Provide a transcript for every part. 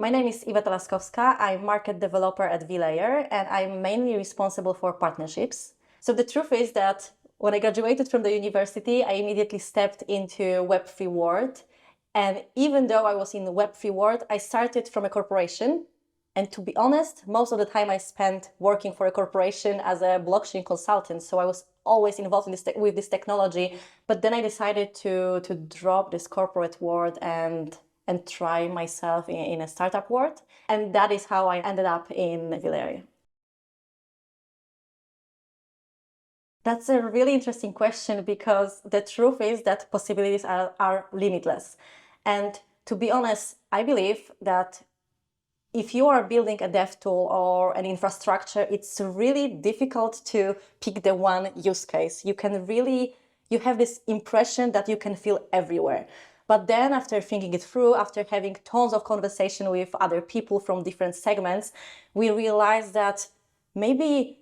My name is Iweta Laskowska. I'm market developer at vlayer, and I'm mainly responsible for partnerships. So the truth is that when I graduated from the university, I immediately stepped into Web3 world. And even though I was in the Web3 world, I started from a corporation. And to be honest, most of the time I spent working for a corporation as a blockchain consultant. So I was always involved in with this technology. But then I decided to drop this corporate world and try myself in a startup world. And that is how I ended up in vlayer. That's a really interesting question because the truth is that possibilities are limitless. And to be honest, I believe that if you are building a dev tool or an infrastructure, it's really difficult to pick the one use case. You have this impression that you can feel everywhere. But then after thinking it through, after having tons of conversation with other people from different segments, we realized that maybe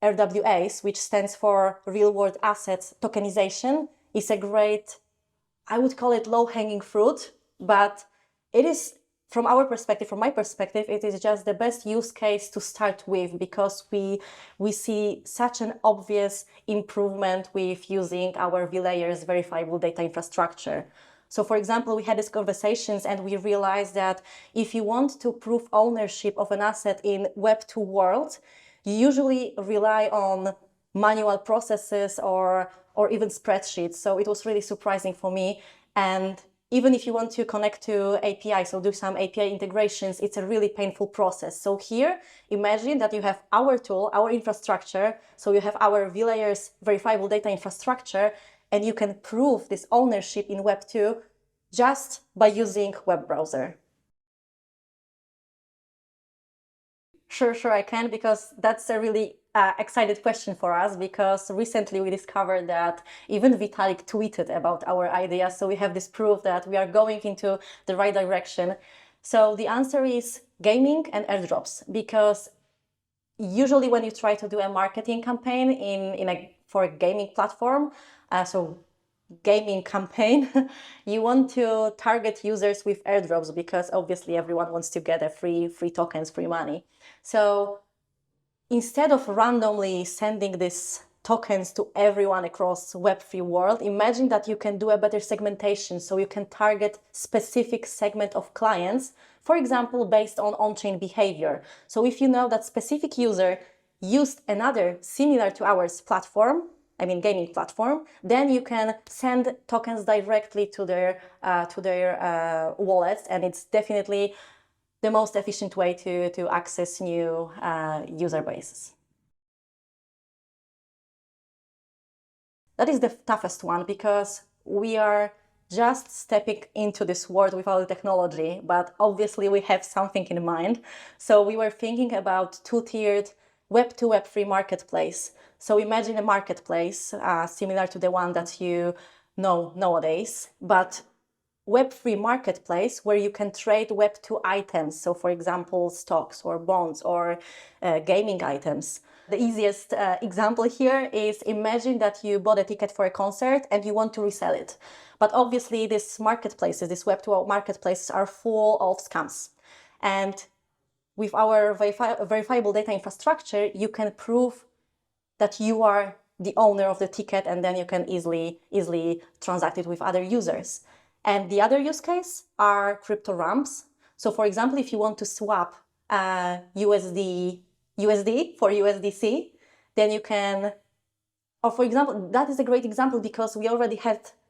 RWAs, which stands for real world assets tokenization, is a great, I would call it low-hanging fruit, but it is, from our perspective, from my perspective, it is just the best use case to start with because we see such an obvious improvement with using our vlayer's verifiable data infrastructure. So for example, we had these conversations and we realized that if you want to prove ownership of an asset in Web2 world, you usually rely on manual processes or even spreadsheets. So it was really surprising for me. And even if you want to connect to API, so do some API integrations, it's a really painful process. So here, imagine that you have our tool, our infrastructure. So you have our vlayer's verifiable data infrastructure, and you can prove this ownership in Web2 just by using web browser. Sure, I can, because that's a really excited question for us, because recently we discovered that even Vitalik tweeted about our idea. So we have this proof that we are going into the right direction. So the answer is gaming and airdrops, because usually when you try to do a marketing campaign for a gaming platform, so gaming campaign, you want to target users with airdrops because obviously everyone wants to get a free tokens, free money. So instead of randomly sending these tokens to everyone across Web3 world, imagine that you can do a better segmentation. So you can target specific segment of clients, for example, based on on-chain behavior. So if you know that specific user used another similar to ours platform, gaming platform, then you can send tokens directly to their wallets, and it's definitely the most efficient way to access new user bases. That is the toughest one because we are just stepping into this world with our technology, but obviously we have something in mind. So we were thinking about two-tiered Web2, Web3 marketplace. So imagine a marketplace similar to the one that you know nowadays, but Web3 marketplace where you can trade Web2 items. So for example, stocks or bonds or gaming items. The easiest example here is imagine that you bought a ticket for a concert and you want to resell it. But obviously these marketplaces, these Web2 marketplaces are full of scams. And with our verifiable data infrastructure, you can prove that you are the owner of the ticket, and then you can easily transact it with other users. And the other use case are crypto ramps. So for example, if you want to swap USD for USDC, then you can, or for example, that is a great example because we already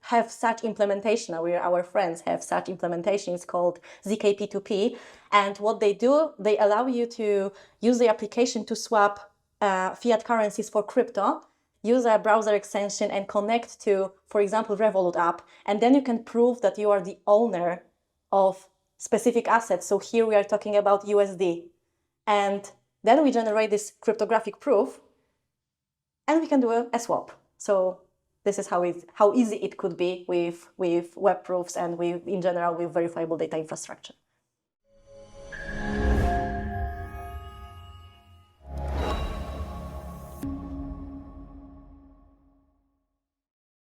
have such implementation. Our friends have such implementation. It's called ZK-P2P. And what they do, they allow you to use the application to swap fiat currencies for crypto, use a browser extension and connect to, for example, Revolut app. And then you can prove that you are the owner of specific assets. So here we are talking about USD. And then we generate this cryptographic proof and we can do a swap. So this is how easy it could be with web proofs and in general with verifiable data infrastructure.